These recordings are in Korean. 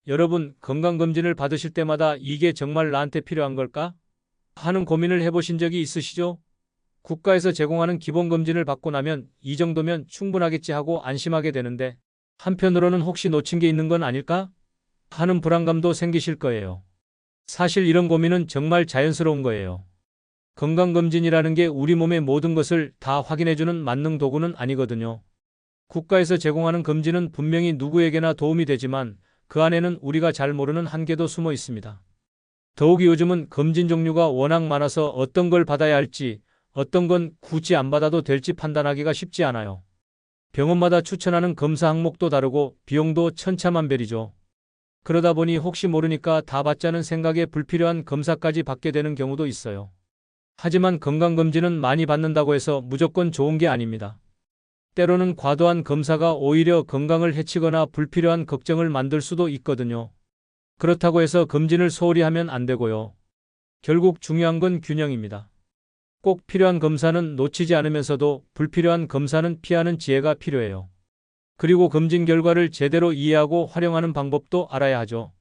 여러분, 건강검진을 받으실 때마다 이게 정말 나한테 필요한 걸까? 하는 고민을 해보신 적이 있으시죠? 국가에서 제공하는 기본검진을 받고 나면 이 정도면 충분하겠지 하고 안심하게 되는데, 한편으로는 혹시 놓친 게 있는 건 아닐까? 하는 불안감도 생기실 거예요. 사실 이런 고민은 정말 자연스러운 거예요. 건강검진이라는 게 우리 몸의 모든 것을 다 확인해주는 만능 도구는 아니거든요. 국가에서 제공하는 검진은 분명히 누구에게나 도움이 되지만 그 안에는 우리가 잘 모르는 한계도 숨어 있습니다. 더욱이 요즘은 검진 종류가 워낙 많아서 어떤 걸 받아야 할지, 어떤 건 굳이 안 받아도 될지 판단하기가 쉽지 않아요. 병원마다 추천하는 검사 항목도 다르고 비용도 천차만별이죠. 그러다 보니 혹시 모르니까 다 받자는 생각에 불필요한 검사까지 받게 되는 경우도 있어요. 하지만 건강검진은 많이 받는다고 해서 무조건 좋은 게 아닙니다. 때로는 과도한 검사가 오히려 건강을 해치거나 불필요한 걱정을 만들 수도 있거든요. 그렇다고 해서 검진을 소홀히 하면 안 되고요. 결국 중요한 건 균형입니다. 꼭 필요한 검사는 놓치지 않으면서도 불필요한 검사는 피하는 지혜가 필요해요. 그리고 검진 결과를 제대로 이해하고 활용하는 방법도 알아야 하죠.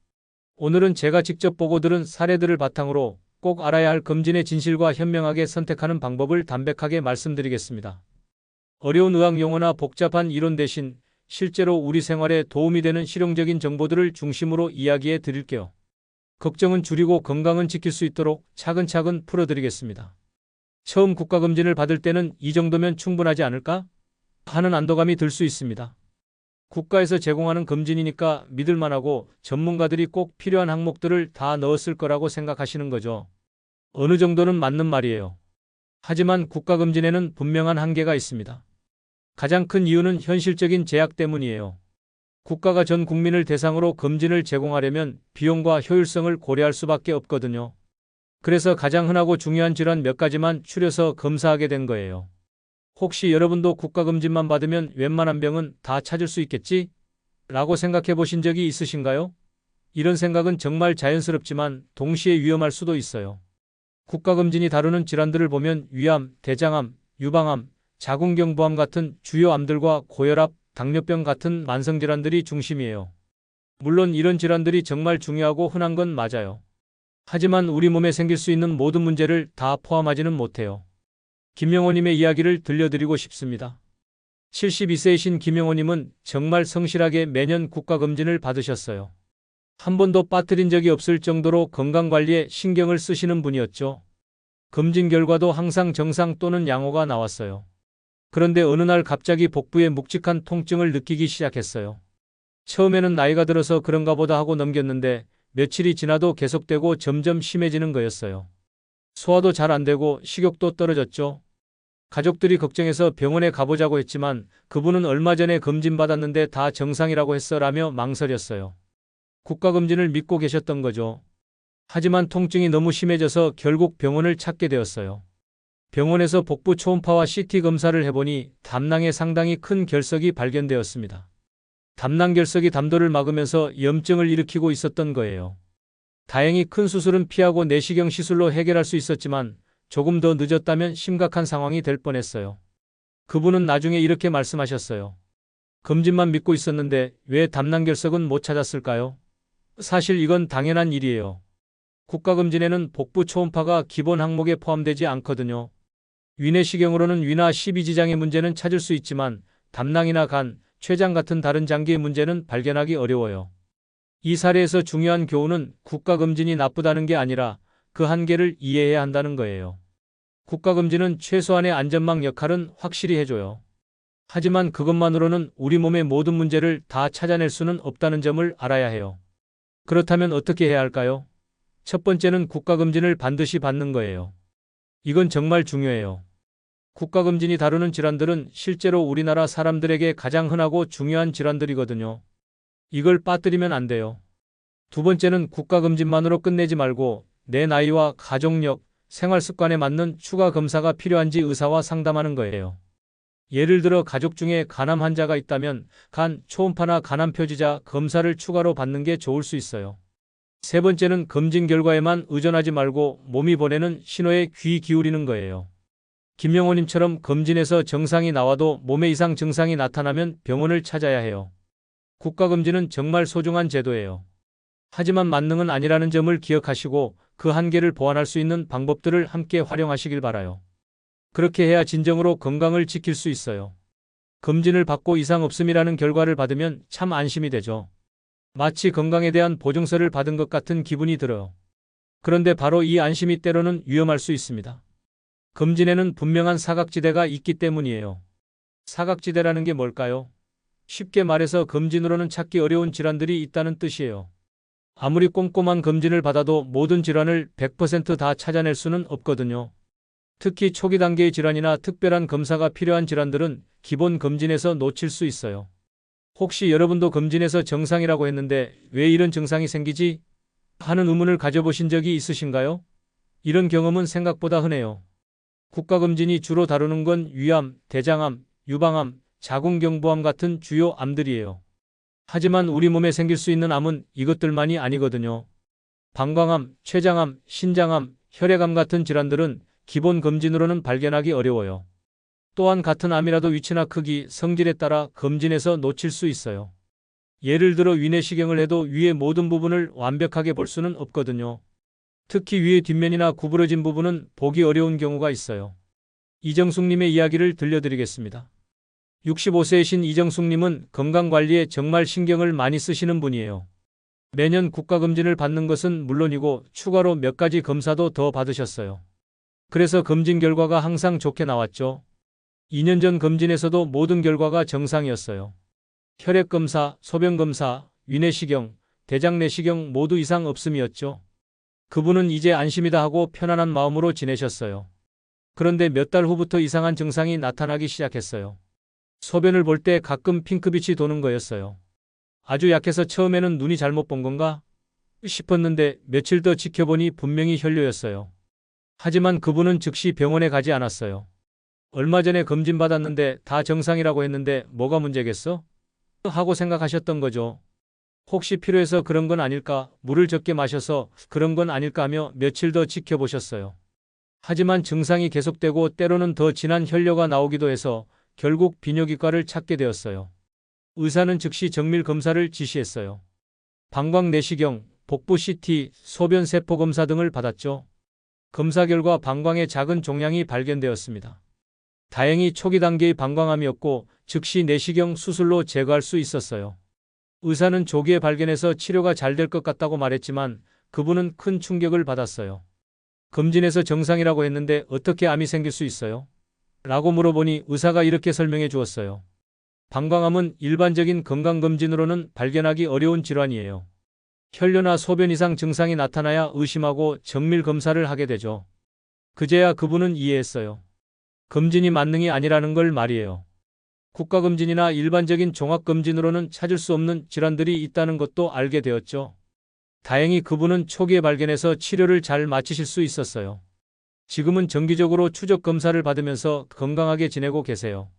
오늘은 제가 직접 보고 들은 사례들을 바탕으로 꼭 알아야 할 검진의 진실과 현명하게 선택하는 방법을 담백하게 말씀드리겠습니다. 어려운 의학 용어나 복잡한 이론 대신 실제로 우리 생활에 도움이 되는 실용적인 정보들을 중심으로 이야기해 드릴게요. 걱정은 줄이고 건강은 지킬 수 있도록 차근차근 풀어드리겠습니다. 처음 국가검진을 받을 때는 이 정도면 충분하지 않을까? 하는 안도감이 들 수 있습니다. 국가에서 제공하는 검진이니까 믿을만하고 전문가들이 꼭 필요한 항목들을 다 넣었을 거라고 생각하시는 거죠. 어느 정도는 맞는 말이에요. 하지만 국가검진에는 분명한 한계가 있습니다. 가장 큰 이유는 현실적인 제약 때문이에요. 국가가 전 국민을 대상으로 검진을 제공하려면 비용과 효율성을 고려할 수밖에 없거든요. 그래서 가장 흔하고 중요한 질환 몇 가지만 추려서 검사하게 된 거예요. 혹시 여러분도 국가검진만 받으면 웬만한 병은 다 찾을 수 있겠지? 라고 생각해 보신 적이 있으신가요? 이런 생각은 정말 자연스럽지만 동시에 위험할 수도 있어요. 국가검진이 다루는 질환들을 보면 위암, 대장암, 유방암, 자궁경부암 같은 주요 암들과 고혈압, 당뇨병 같은 만성질환들이 중심이에요. 물론 이런 질환들이 정말 중요하고 흔한 건 맞아요. 하지만 우리 몸에 생길 수 있는 모든 문제를 다 포함하지는 못해요. 김영호님의 이야기를 들려드리고 싶습니다. 72세이신 김영호님은 정말 성실하게 매년 국가검진을 받으셨어요. 한 번도 빠뜨린 적이 없을 정도로 건강관리에 신경을 쓰시는 분이었죠. 검진 결과도 항상 정상 또는 양호가 나왔어요. 그런데 어느 날 갑자기 복부에 묵직한 통증을 느끼기 시작했어요. 처음에는 나이가 들어서 그런가 보다 하고 넘겼는데 며칠이 지나도 계속되고 점점 심해지는 거였어요. 소화도 잘 안 되고 식욕도 떨어졌죠. 가족들이 걱정해서 병원에 가보자고 했지만 그분은 얼마 전에 검진받았는데 다 정상이라고 했어라며 망설였어요. 국가검진을 믿고 계셨던 거죠. 하지만 통증이 너무 심해져서 결국 병원을 찾게 되었어요. 병원에서 복부 초음파와 CT 검사를 해보니 담낭에 상당히 큰 결석이 발견되었습니다. 담낭 결석이 담도를 막으면서 염증을 일으키고 있었던 거예요. 다행히 큰 수술은 피하고 내시경 시술로 해결할 수 있었지만 조금 더 늦었다면 심각한 상황이 될 뻔했어요. 그분은 나중에 이렇게 말씀하셨어요. 검진만 믿고 있었는데 왜 담낭 결석은 못 찾았을까요? 사실 이건 당연한 일이에요. 국가검진에는 복부 초음파가 기본 항목에 포함되지 않거든요. 위내시경으로는 위나 십이지장의 문제는 찾을 수 있지만 담낭이나 간, 췌장 같은 다른 장기의 문제는 발견하기 어려워요. 이 사례에서 중요한 교훈은 국가검진이 나쁘다는 게 아니라 그 한계를 이해해야 한다는 거예요. 국가검진은 최소한의 안전망 역할은 확실히 해줘요. 하지만 그것만으로는 우리 몸의 모든 문제를 다 찾아낼 수는 없다는 점을 알아야 해요. 그렇다면 어떻게 해야 할까요? 첫 번째는 국가검진을 반드시 받는 거예요. 이건 정말 중요해요. 국가검진이 다루는 질환들은 실제로 우리나라 사람들에게 가장 흔하고 중요한 질환들이거든요. 이걸 빠뜨리면 안 돼요. 두 번째는 국가검진만으로 끝내지 말고 내 나이와 가족력, 생활 습관에 맞는 추가 검사가 필요한지 의사와 상담하는 거예요. 예를 들어 가족 중에 간암 환자가 있다면 간, 초음파나 간암 표지자 검사를 추가로 받는 게 좋을 수 있어요. 세 번째는 검진 결과에만 의존하지 말고 몸이 보내는 신호에 귀 기울이는 거예요. 김영호님처럼 검진에서 정상이 나와도 몸에 이상 증상이 나타나면 병원을 찾아야 해요. 국가검진은 정말 소중한 제도예요. 하지만 만능은 아니라는 점을 기억하시고 그 한계를 보완할 수 있는 방법들을 함께 활용하시길 바라요. 그렇게 해야 진정으로 건강을 지킬 수 있어요. 검진을 받고 이상 없음이라는 결과를 받으면 참 안심이 되죠. 마치 건강에 대한 보증서를 받은 것 같은 기분이 들어요. 그런데 바로 이 안심이 때로는 위험할 수 있습니다. 검진에는 분명한 사각지대가 있기 때문이에요. 사각지대라는 게 뭘까요? 쉽게 말해서 검진으로는 찾기 어려운 질환들이 있다는 뜻이에요. 아무리 꼼꼼한 검진을 받아도 모든 질환을 100%다 찾아낼 수는 없거든요. 특히 초기 단계의 질환이나 특별한 검사가 필요한 질환들은 기본 검진에서 놓칠 수 있어요. 혹시 여러분도 검진에서 정상이라고 했는데 왜 이런 증상이 생기지? 하는 의문을 가져보신 적이 있으신가요? 이런 경험은 생각보다 흔해요. 국가검진이 주로 다루는 건 위암, 대장암, 유방암, 자궁경부암 같은 주요 암들이에요. 하지만 우리 몸에 생길 수 있는 암은 이것들만이 아니거든요. 방광암, 췌장암, 신장암, 혈액암 같은 질환들은 기본 검진으로는 발견하기 어려워요. 또한 같은 암이라도 위치나 크기, 성질에 따라 검진에서 놓칠 수 있어요. 예를 들어 위내시경을 해도 위의 모든 부분을 완벽하게 볼 수는 없거든요. 특히 위의 뒷면이나 구부러진 부분은 보기 어려운 경우가 있어요. 이정숙님의 이야기를 들려드리겠습니다. 65세이신 이정숙님은 건강관리에 정말 신경을 많이 쓰시는 분이에요. 매년 국가검진을 받는 것은 물론이고 추가로 몇 가지 검사도 더 받으셨어요. 그래서 검진 결과가 항상 좋게 나왔죠. 2년 전 검진에서도 모든 결과가 정상이었어요. 혈액검사, 소변검사, 위내시경, 대장내시경 모두 이상 없음이었죠. 그분은 이제 안심이다 하고 편안한 마음으로 지내셨어요. 그런데 몇 달 후부터 이상한 증상이 나타나기 시작했어요. 소변을 볼 때 가끔 핑크빛이 도는 거였어요. 아주 약해서 처음에는 눈이 잘못 본 건가 싶었는데 며칠 더 지켜보니 분명히 혈뇨였어요. 하지만 그분은 즉시 병원에 가지 않았어요. 얼마 전에 검진 받았는데 다 정상이라고 했는데 뭐가 문제겠어? 하고 생각하셨던 거죠. 혹시 필요해서 그런 건 아닐까, 물을 적게 마셔서 그런 건 아닐까 하며 며칠 더 지켜보셨어요. 하지만 증상이 계속되고 때로는 더 진한 혈뇨가 나오기도 해서 결국 비뇨기과를 찾게 되었어요. 의사는 즉시 정밀 검사를 지시했어요. 방광 내시경, 복부 CT, 소변 세포 검사 등을 받았죠. 검사 결과 방광에 작은 종양이 발견되었습니다. 다행히 초기 단계의 방광암이었고 즉시 내시경 수술로 제거할 수 있었어요. 의사는 조기에 발견해서 치료가 잘 될 것 같다고 말했지만 그분은 큰 충격을 받았어요. 검진에서 정상이라고 했는데 어떻게 암이 생길 수 있어요? 라고 물어보니 의사가 이렇게 설명해 주었어요. 방광암은 일반적인 건강검진으로는 발견하기 어려운 질환이에요. 혈뇨나 소변 이상 증상이 나타나야 의심하고 정밀 검사를 하게 되죠. 그제야 그분은 이해했어요. 검진이 만능이 아니라는 걸 말이에요. 국가검진이나 일반적인 종합검진으로는 찾을 수 없는 질환들이 있다는 것도 알게 되었죠. 다행히 그분은 초기에 발견해서 치료를 잘 마치실 수 있었어요. 지금은 정기적으로 추적 검사를 받으면서 건강하게 지내고 계세요.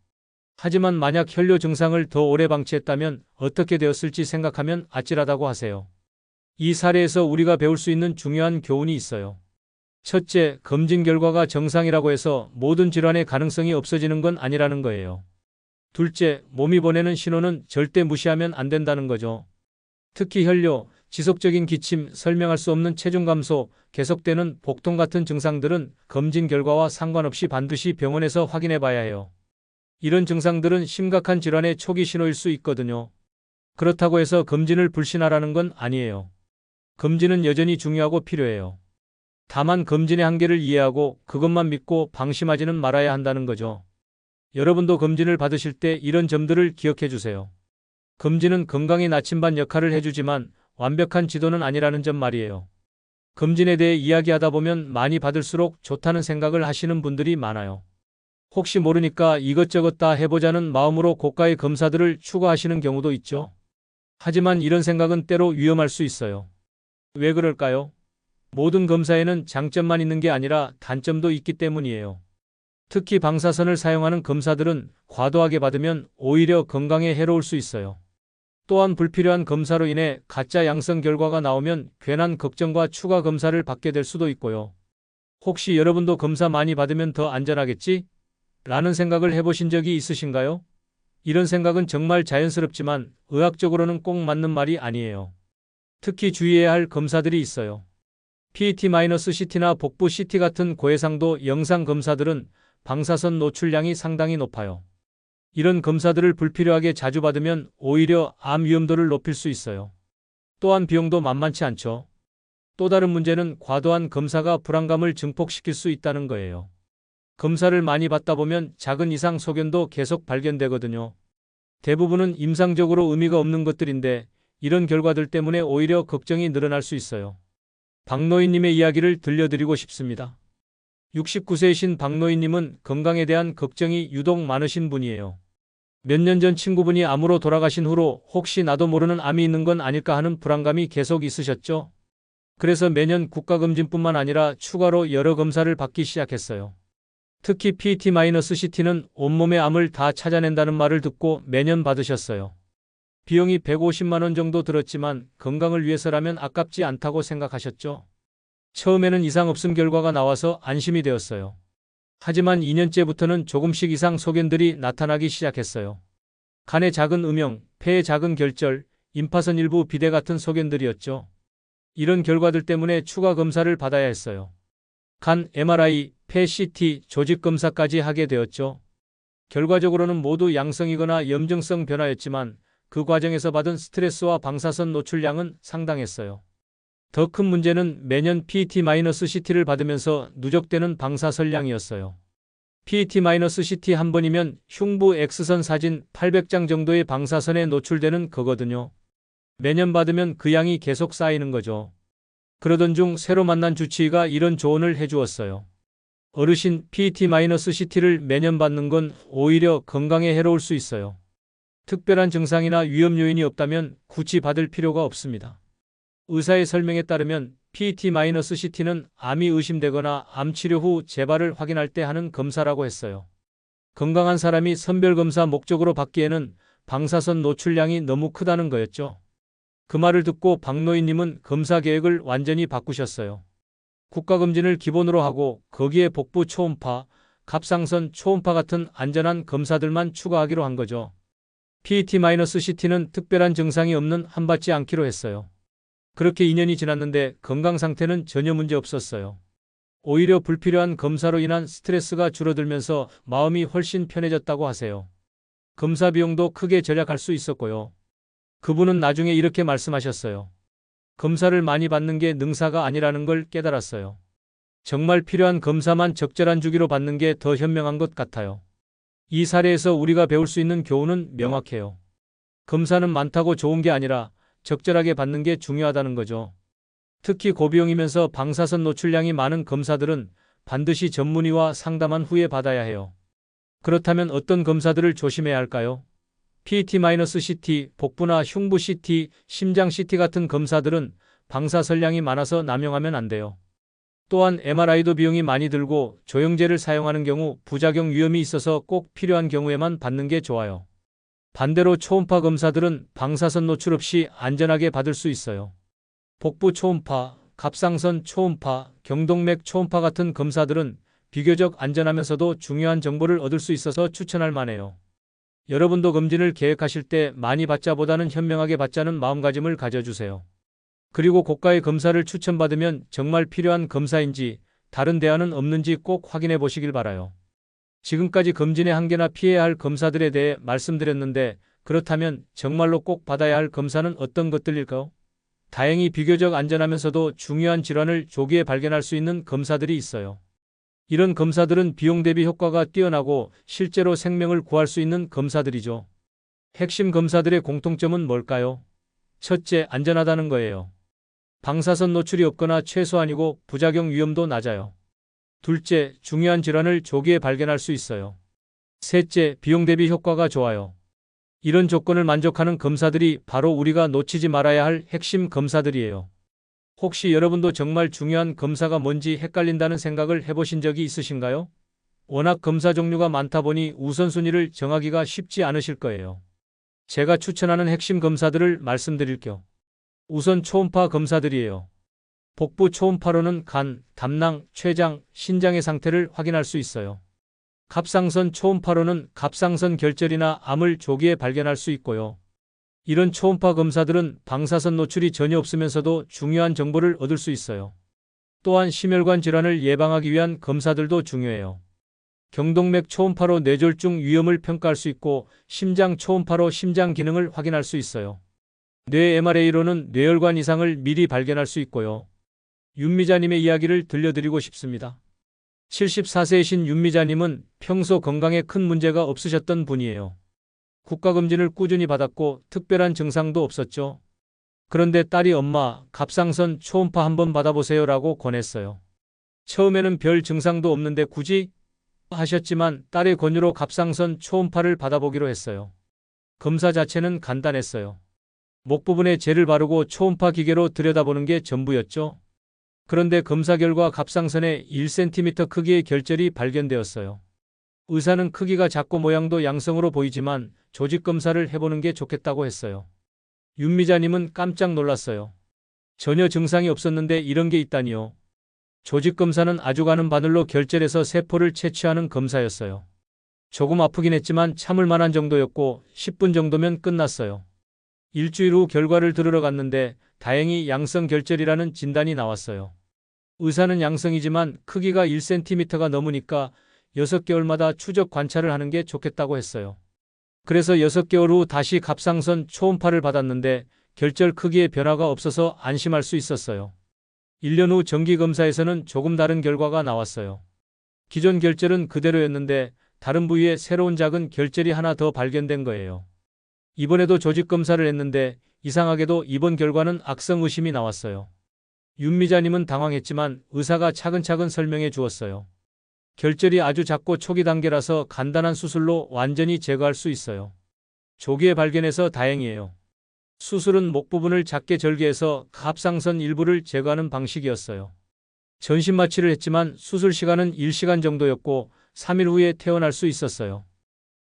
하지만 만약 혈뇨 증상을 더 오래 방치했다면 어떻게 되었을지 생각하면 아찔하다고 하세요. 이 사례에서 우리가 배울 수 있는 중요한 교훈이 있어요. 첫째, 검진 결과가 정상이라고 해서 모든 질환의 가능성이 없어지는 건 아니라는 거예요. 둘째, 몸이 보내는 신호는 절대 무시하면 안 된다는 거죠. 특히 혈뇨, 지속적인 기침, 설명할 수 없는 체중 감소, 계속되는 복통 같은 증상들은 검진 결과와 상관없이 반드시 병원에서 확인해 봐야 해요. 이런 증상들은 심각한 질환의 초기 신호일 수 있거든요. 그렇다고 해서 검진을 불신하라는 건 아니에요. 검진은 여전히 중요하고 필요해요. 다만 검진의 한계를 이해하고 그것만 믿고 방심하지는 말아야 한다는 거죠. 여러분도 검진을 받으실 때 이런 점들을 기억해 주세요. 검진은 건강의 나침반 역할을 해주지만 완벽한 지도는 아니라는 점 말이에요. 검진에 대해 이야기하다 보면 많이 받을수록 좋다는 생각을 하시는 분들이 많아요. 혹시 모르니까 이것저것 다 해보자는 마음으로 고가의 검사들을 추구하시는 경우도 있죠. 하지만 이런 생각은 때로 위험할 수 있어요. 왜 그럴까요? 모든 검사에는 장점만 있는 게 아니라 단점도 있기 때문이에요. 특히 방사선을 사용하는 검사들은 과도하게 받으면 오히려 건강에 해로울 수 있어요. 또한 불필요한 검사로 인해 가짜 양성 결과가 나오면 괜한 걱정과 추가 검사를 받게 될 수도 있고요. 혹시 여러분도 검사 많이 받으면 더 안전하겠지? 라는 생각을 해보신 적이 있으신가요? 이런 생각은 정말 자연스럽지만 의학적으로는 꼭 맞는 말이 아니에요. 특히 주의해야 할 검사들이 있어요. PET-CT나 복부 CT 같은 고해상도 영상 검사들은 방사선 노출량이 상당히 높아요. 이런 검사들을 불필요하게 자주 받으면 오히려 암 위험도를 높일 수 있어요. 또한 비용도 만만치 않죠. 또 다른 문제는 과도한 검사가 불안감을 증폭시킬 수 있다는 거예요. 검사를 많이 받다 보면 작은 이상 소견도 계속 발견되거든요. 대부분은 임상적으로 의미가 없는 것들인데 이런 결과들 때문에 오히려 걱정이 늘어날 수 있어요. 박노인님의 이야기를 들려드리고 싶습니다. 69세이신 박노인님은 건강에 대한 걱정이 유독 많으신 분이에요. 몇 년 전 친구분이 암으로 돌아가신 후로 혹시 나도 모르는 암이 있는 건 아닐까 하는 불안감이 계속 있으셨죠. 그래서 매년 국가검진뿐만 아니라 추가로 여러 검사를 받기 시작했어요. 특히 PET-CT는 온몸의 암을 다 찾아낸다는 말을 듣고 매년 받으셨어요. 비용이 150만 원 정도 들었지만 건강을 위해서라면 아깝지 않다고 생각하셨죠. 처음에는 이상 없음 결과가 나와서 안심이 되었어요. 하지만 2년째부터는 조금씩 이상 소견들이 나타나기 시작했어요. 간의 작은 음영, 폐의 작은 결절, 임파선 일부 비대 같은 소견들이었죠. 이런 결과들 때문에 추가 검사를 받아야 했어요. 간, MRI, 폐 CT, 조직 검사까지 하게 되었죠. 결과적으로는 모두 양성이거나 염증성 변화였지만 그 과정에서 받은 스트레스와 방사선 노출량은 상당했어요. 더 큰 문제는 매년 PET-CT를 받으면서 누적되는 방사선량이었어요. PET-CT 한 번이면 흉부 X선 사진 800장 정도의 방사선에 노출되는 거거든요. 매년 받으면 그 양이 계속 쌓이는 거죠. 그러던 중 새로 만난 주치의가 이런 조언을 해주었어요. 어르신, PET-CT를 매년 받는 건 오히려 건강에 해로울 수 있어요. 특별한 증상이나 위험 요인이 없다면 굳이 받을 필요가 없습니다. 의사의 설명에 따르면 PET-CT는 암이 의심되거나 암 치료 후 재발을 확인할 때 하는 검사라고 했어요. 건강한 사람이 선별검사 목적으로 받기에는 방사선 노출량이 너무 크다는 거였죠. 그 말을 듣고 박노인님은 검사 계획을 완전히 바꾸셨어요. 국가검진을 기본으로 하고 거기에 복부 초음파, 갑상선 초음파 같은 안전한 검사들만 추가하기로 한 거죠. PET-CT는 특별한 증상이 없는 한 받지 않기로 했어요. 그렇게 2년이 지났는데 건강 상태는 전혀 문제 없었어요. 오히려 불필요한 검사로 인한 스트레스가 줄어들면서 마음이 훨씬 편해졌다고 하세요. 검사 비용도 크게 절약할 수 있었고요. 그분은 나중에 이렇게 말씀하셨어요. 검사를 많이 받는 게 능사가 아니라는 걸 깨달았어요. 정말 필요한 검사만 적절한 주기로 받는 게 더 현명한 것 같아요. 이 사례에서 우리가 배울 수 있는 교훈은 명확해요. 검사는 많다고 좋은 게 아니라 적절하게 받는 게 중요하다는 거죠. 특히 고비용이면서 방사선 노출량이 많은 검사들은 반드시 전문의와 상담한 후에 받아야 해요. 그렇다면 어떤 검사들을 조심해야 할까요? PET-CT, 복부나 흉부 CT, 심장 CT 같은 검사들은 방사선량이 많아서 남용하면 안 돼요. 또한 MRI도 비용이 많이 들고 조영제를 사용하는 경우 부작용 위험이 있어서 꼭 필요한 경우에만 받는 게 좋아요. 반대로 초음파 검사들은 방사선 노출 없이 안전하게 받을 수 있어요. 복부 초음파, 갑상선 초음파, 경동맥 초음파 같은 검사들은 비교적 안전하면서도 중요한 정보를 얻을 수 있어서 추천할 만해요. 여러분도 검진을 계획하실 때 많이 받자보다는 현명하게 받자는 마음가짐을 가져주세요. 그리고 고가의 검사를 추천받으면 정말 필요한 검사인지 다른 대안은 없는지 꼭 확인해 보시길 바라요. 지금까지 검진의 한계나 피해야 할 검사들에 대해 말씀드렸는데 그렇다면 정말로 꼭 받아야 할 검사는 어떤 것들일까요? 다행히 비교적 안전하면서도 중요한 질환을 조기에 발견할 수 있는 검사들이 있어요. 이런 검사들은 비용 대비 효과가 뛰어나고 실제로 생명을 구할 수 있는 검사들이죠. 핵심 검사들의 공통점은 뭘까요? 첫째, 안전하다는 거예요. 방사선 노출이 없거나 최소한이고 부작용 위험도 낮아요. 둘째, 중요한 질환을 조기에 발견할 수 있어요. 셋째, 비용 대비 효과가 좋아요. 이런 조건을 만족하는 검사들이 바로 우리가 놓치지 말아야 할 핵심 검사들이에요. 혹시 여러분도 정말 중요한 검사가 뭔지 헷갈린다는 생각을 해보신 적이 있으신가요? 워낙 검사 종류가 많다 보니 우선순위를 정하기가 쉽지 않으실 거예요. 제가 추천하는 핵심 검사들을 말씀드릴게요. 우선 초음파 검사들이에요. 복부 초음파로는 간, 담낭, 췌장, 신장의 상태를 확인할 수 있어요. 갑상선 초음파로는 갑상선 결절이나 암을 조기에 발견할 수 있고요. 이런 초음파 검사들은 방사선 노출이 전혀 없으면서도 중요한 정보를 얻을 수 있어요. 또한 심혈관 질환을 예방하기 위한 검사들도 중요해요. 경동맥 초음파로 뇌졸중 위험을 평가할 수 있고 심장 초음파로 심장 기능을 확인할 수 있어요. 뇌 MRA로는 뇌혈관 이상을 미리 발견할 수 있고요. 윤미자님의 이야기를 들려드리고 싶습니다. 74세이신 윤미자님은 평소 건강에 큰 문제가 없으셨던 분이에요. 국가검진을 꾸준히 받았고 특별한 증상도 없었죠. 그런데 딸이 엄마, 갑상선 초음파 한번 받아보세요 라고 권했어요. 처음에는 별 증상도 없는데 굳이? 하셨지만 딸의 권유로 갑상선 초음파를 받아보기로 했어요. 검사 자체는 간단했어요. 목 부분에 젤을 바르고 초음파 기계로 들여다보는 게 전부였죠. 그런데 검사 결과 갑상선에 1cm 크기의 결절이 발견되었어요. 의사는 크기가 작고 모양도 양성으로 보이지만 조직 검사를 해보는 게 좋겠다고 했어요. 윤미자님은 깜짝 놀랐어요. 전혀 증상이 없었는데 이런 게 있다니요. 조직 검사는 아주 가는 바늘로 결절해서 세포를 채취하는 검사였어요. 조금 아프긴 했지만 참을 만한 정도였고 10분 정도면 끝났어요. 일주일 후 결과를 들으러 갔는데 다행히 양성 결절이라는 진단이 나왔어요. 의사는 양성이지만 크기가 1cm가 넘으니까 6개월마다 추적 관찰을 하는 게 좋겠다고 했어요. 그래서 6개월 후 다시 갑상선 초음파를 받았는데 결절 크기에 변화가 없어서 안심할 수 있었어요. 1년 후 정기검사에서는 조금 다른 결과가 나왔어요. 기존 결절은 그대로였는데 다른 부위에 새로운 작은 결절이 하나 더 발견된 거예요. 이번에도 조직검사를 했는데 이상하게도 이번 결과는 악성 의심이 나왔어요. 윤미자님은 당황했지만 의사가 차근차근 설명해 주었어요. 결절이 아주 작고 초기 단계라서 간단한 수술로 완전히 제거할 수 있어요. 조기에 발견해서 다행이에요. 수술은 목 부분을 작게 절개해서 갑상선 일부를 제거하는 방식이었어요. 전신 마취를 했지만 수술 시간은 1시간 정도였고 3일 후에 퇴원할 수 있었어요.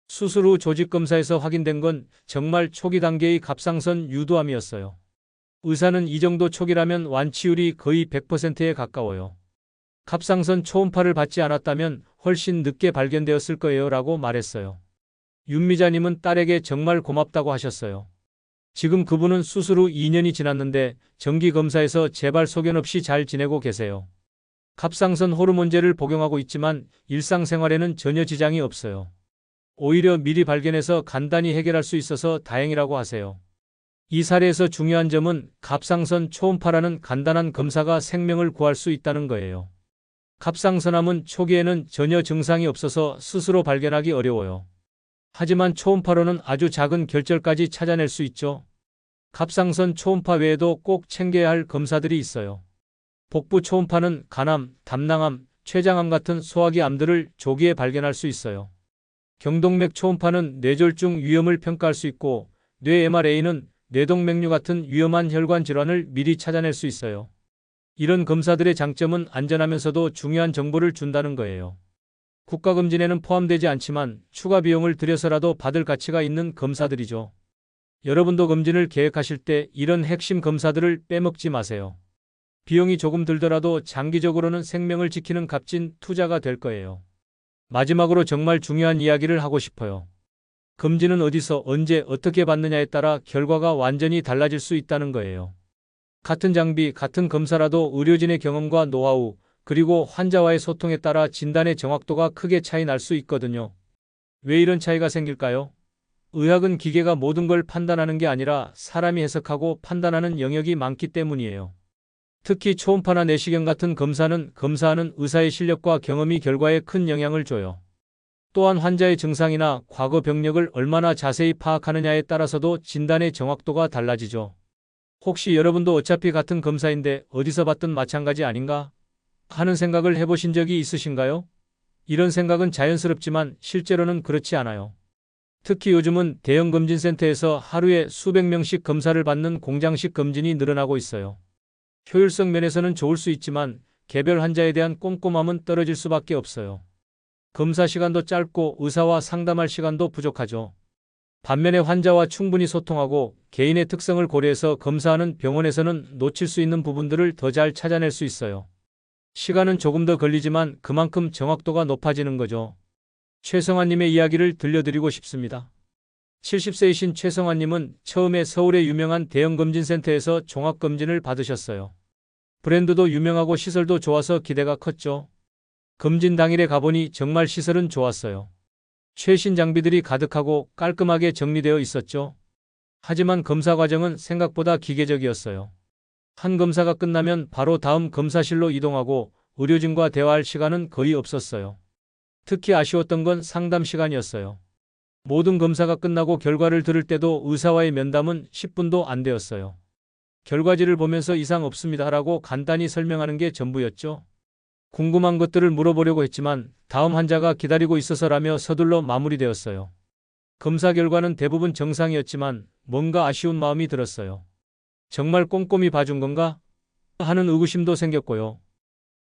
수술 후 조직검사에서 확인된 건 정말 초기 단계의 갑상선 유도암이었어요. 의사는 이 정도 초기라면 완치율이 거의 100%에 가까워요. 갑상선 초음파를 받지 않았다면 훨씬 늦게 발견되었을 거예요 라고 말했어요. 윤미자님은 딸에게 정말 고맙다고 하셨어요. 지금 그분은 수술 후 2년이 지났는데 정기검사에서 재발 소견 없이 잘 지내고 계세요. 갑상선 호르몬제를 복용하고 있지만 일상생활에는 전혀 지장이 없어요. 오히려 미리 발견해서 간단히 해결할 수 있어서 다행이라고 하세요. 이 사례에서 중요한 점은 갑상선 초음파라는 간단한 검사가 생명을 구할 수 있다는 거예요. 갑상선암은 초기에는 전혀 증상이 없어서 스스로 발견하기 어려워요. 하지만 초음파로는 아주 작은 결절까지 찾아낼 수 있죠. 갑상선 초음파 외에도 꼭 챙겨야 할 검사들이 있어요. 복부 초음파는 간암, 담낭암, 췌장암 같은 소화기 암들을 조기에 발견할 수 있어요. 경동맥 초음파는 뇌졸중 위험을 평가할 수 있고 뇌 MRA는 뇌동맥류 같은 위험한 혈관 질환을 미리 찾아낼 수 있어요. 이런 검사들의 장점은 안전하면서도 중요한 정보를 준다는 거예요. 국가검진에는 포함되지 않지만 추가 비용을 들여서라도 받을 가치가 있는 검사들이죠. 여러분도 검진을 계획하실 때 이런 핵심 검사들을 빼먹지 마세요. 비용이 조금 들더라도 장기적으로는 생명을 지키는 값진 투자가 될 거예요. 마지막으로 정말 중요한 이야기를 하고 싶어요. 검진은 어디서 언제 어떻게 받느냐에 따라 결과가 완전히 달라질 수 있다는 거예요. 같은 장비, 같은 검사라도 의료진의 경험과 노하우, 그리고 환자와의 소통에 따라 진단의 정확도가 크게 차이 날 수 있거든요. 왜 이런 차이가 생길까요? 의학은 기계가 모든 걸 판단하는 게 아니라 사람이 해석하고 판단하는 영역이 많기 때문이에요. 특히 초음파나 내시경 같은 검사는 검사하는 의사의 실력과 경험이 결과에 큰 영향을 줘요. 또한 환자의 증상이나 과거 병력을 얼마나 자세히 파악하느냐에 따라서도 진단의 정확도가 달라지죠. 혹시 여러분도 어차피 같은 검사인데 어디서 받든 마찬가지 아닌가 하는 생각을 해보신 적이 있으신가요? 이런 생각은 자연스럽지만 실제로는 그렇지 않아요. 특히 요즘은 대형 검진센터에서 하루에 수백 명씩 검사를 받는 공장식 검진이 늘어나고 있어요. 효율성 면에서는 좋을 수 있지만 개별 환자에 대한 꼼꼼함은 떨어질 수밖에 없어요. 검사 시간도 짧고 의사와 상담할 시간도 부족하죠. 반면에 환자와 충분히 소통하고 개인의 특성을 고려해서 검사하는 병원에서는 놓칠 수 있는 부분들을 더 잘 찾아낼 수 있어요. 시간은 조금 더 걸리지만 그만큼 정확도가 높아지는 거죠. 최성환님의 이야기를 들려드리고 싶습니다. 70세이신 최성환님은 처음에 서울의 유명한 대형 검진센터에서 종합검진을 받으셨어요. 브랜드도 유명하고 시설도 좋아서 기대가 컸죠. 검진 당일에 가보니 정말 시설은 좋았어요. 최신 장비들이 가득하고 깔끔하게 정리되어 있었죠. 하지만 검사 과정은 생각보다 기계적이었어요. 한 검사가 끝나면 바로 다음 검사실로 이동하고 의료진과 대화할 시간은 거의 없었어요. 특히 아쉬웠던 건 상담 시간이었어요. 모든 검사가 끝나고 결과를 들을 때도 의사와의 면담은 10분도 안 되었어요. 결과지를 보면서 이상 없습니다라고 간단히 설명하는 게 전부였죠. 궁금한 것들을 물어보려고 했지만 다음 환자가 기다리고 있어서라며 서둘러 마무리되었어요. 검사 결과는 대부분 정상이었지만 뭔가 아쉬운 마음이 들었어요. 정말 꼼꼼히 봐준 건가? 하는 의구심도 생겼고요.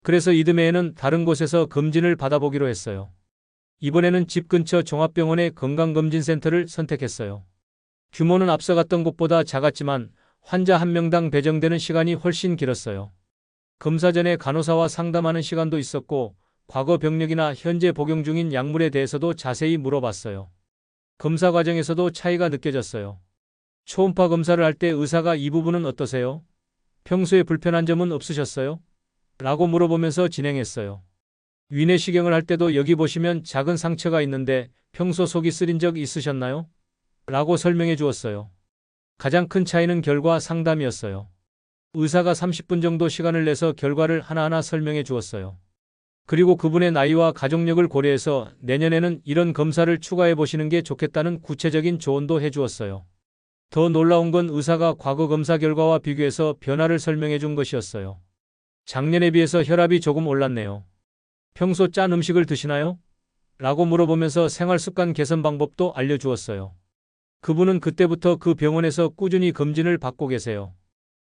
그래서 이듬해에는 다른 곳에서 검진을 받아보기로 했어요. 이번에는 집 근처 종합병원의 건강검진센터를 선택했어요. 규모는 앞서갔던 곳보다 작았지만 환자 한 명당 배정되는 시간이 훨씬 길었어요. 검사 전에 간호사와 상담하는 시간도 있었고 과거 병력이나 현재 복용 중인 약물에 대해서도 자세히 물어봤어요. 검사 과정에서도 차이가 느껴졌어요. 초음파 검사를 할 때 의사가 이 부분은 어떠세요? 평소에 불편한 점은 없으셨어요? 라고 물어보면서 진행했어요. 위내시경을 할 때도 여기 보시면 작은 상처가 있는데 평소 속이 쓰린 적 있으셨나요? 라고 설명해 주었어요. 가장 큰 차이는 결과 상담이었어요. 의사가 30분 정도 시간을 내서 결과를 하나하나 설명해 주었어요. 그리고 그분의 나이와 가족력을 고려해서 내년에는 이런 검사를 추가해 보시는 게 좋겠다는 구체적인 조언도 해 주었어요. 더 놀라운 건 의사가 과거 검사 결과와 비교해서 변화를 설명해 준 것이었어요. 작년에 비해서 혈압이 조금 올랐네요. 평소 짠 음식을 드시나요? 라고 물어보면서 생활습관 개선 방법도 알려주었어요. 그분은 그때부터 그 병원에서 꾸준히 검진을 받고 계세요.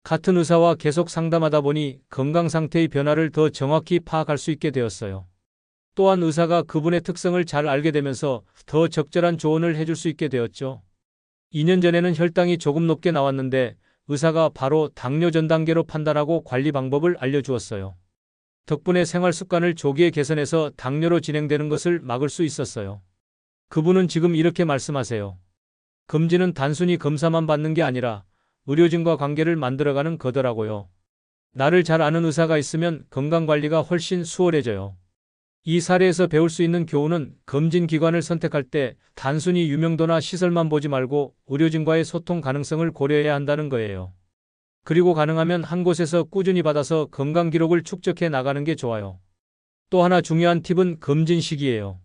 같은 의사와 계속 상담하다 보니 건강 상태의 변화를 더 정확히 파악할 수 있게 되었어요. 또한 의사가 그분의 특성을 잘 알게 되면서 더 적절한 조언을 해줄 수 있게 되었죠. 2년 전에는 혈당이 조금 높게 나왔는데 의사가 바로 당뇨 전 단계로 판단하고 관리 방법을 알려주었어요. 덕분에 생활 습관을 조기에 개선해서 당뇨로 진행되는 것을 막을 수 있었어요. 그분은 지금 이렇게 말씀하세요. 검진은 단순히 검사만 받는 게 아니라 의료진과 관계를 만들어가는 거더라고요. 나를 잘 아는 의사가 있으면 건강관리가 훨씬 수월해져요. 이 사례에서 배울 수 있는 교훈은 검진 기관을 선택할 때 단순히 유명도나 시설만 보지 말고 의료진과의 소통 가능성을 고려해야 한다는 거예요. 그리고 가능하면 한 곳에서 꾸준히 받아서 건강 기록을 축적해 나가는 게 좋아요. 또 하나 중요한 팁은 검진 시기예요.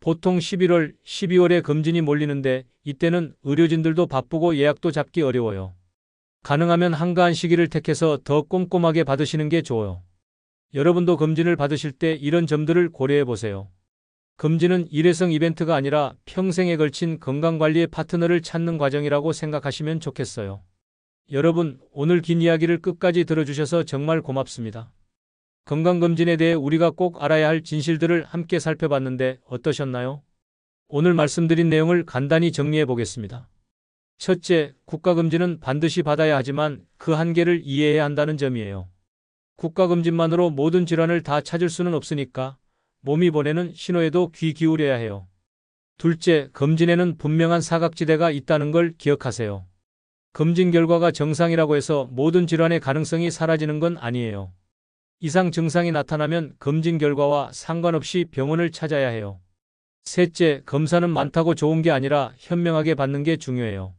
보통 11월, 12월에 검진이 몰리는데 이때는 의료진들도 바쁘고 예약도 잡기 어려워요. 가능하면 한가한 시기를 택해서 더 꼼꼼하게 받으시는 게 좋아요. 여러분도 검진을 받으실 때 이런 점들을 고려해 보세요. 검진은 일회성 이벤트가 아니라 평생에 걸친 건강관리의 파트너를 찾는 과정이라고 생각하시면 좋겠어요. 여러분, 오늘 긴 이야기를 끝까지 들어주셔서 정말 고맙습니다. 건강검진에 대해 우리가 꼭 알아야 할 진실들을 함께 살펴봤는데 어떠셨나요? 오늘 말씀드린 내용을 간단히 정리해 보겠습니다. 첫째, 국가검진은 반드시 받아야 하지만 그 한계를 이해해야 한다는 점이에요. 국가검진만으로 모든 질환을 다 찾을 수는 없으니까 몸이 보내는 신호에도 귀 기울여야 해요. 둘째, 검진에는 분명한 사각지대가 있다는 걸 기억하세요. 검진 결과가 정상이라고 해서 모든 질환의 가능성이 사라지는 건 아니에요. 이상 증상이 나타나면 검진 결과와 상관없이 병원을 찾아야 해요. 셋째, 검사는 많다고 좋은 게 아니라 현명하게 받는 게 중요해요.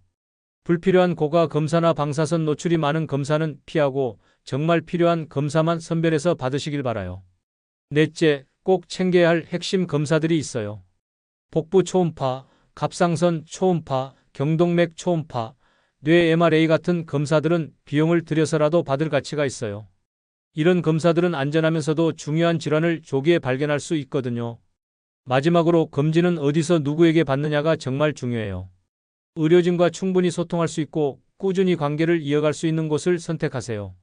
불필요한 고가 검사나 방사선 노출이 많은 검사는 피하고 정말 필요한 검사만 선별해서 받으시길 바라요. 넷째, 꼭 챙겨야 할 핵심 검사들이 있어요. 복부 초음파, 갑상선 초음파, 경동맥 초음파, 뇌 MRA 같은 검사들은 비용을 들여서라도 받을 가치가 있어요. 이런 검사들은 안전하면서도 중요한 질환을 조기에 발견할 수 있거든요. 마지막으로 검진은 어디서 누구에게 받느냐가 정말 중요해요. 의료진과 충분히 소통할 수 있고 꾸준히 관계를 이어갈 수 있는 곳을 선택하세요.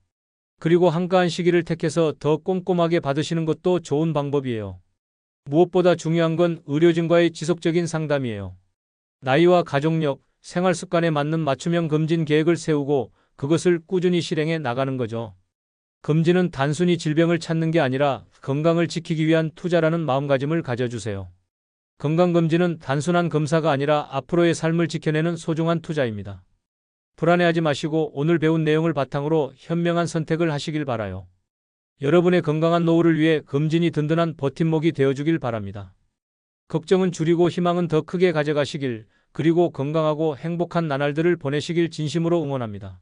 그리고 한가한 시기를 택해서 더 꼼꼼하게 받으시는 것도 좋은 방법이에요. 무엇보다 중요한 건 의료진과의 지속적인 상담이에요. 나이와 가족력, 생활 습관에 맞는 맞춤형 검진 계획을 세우고 그것을 꾸준히 실행해 나가는 거죠. 검진은 단순히 질병을 찾는 게 아니라 건강을 지키기 위한 투자라는 마음가짐을 가져주세요. 건강검진은 단순한 검사가 아니라 앞으로의 삶을 지켜내는 소중한 투자입니다. 불안해하지 마시고 오늘 배운 내용을 바탕으로 현명한 선택을 하시길 바라요. 여러분의 건강한 노후를 위해 검진이 든든한 버팀목이 되어주길 바랍니다. 걱정은 줄이고 희망은 더 크게 가져가시길, 그리고 건강하고 행복한 나날들을 보내시길 진심으로 응원합니다.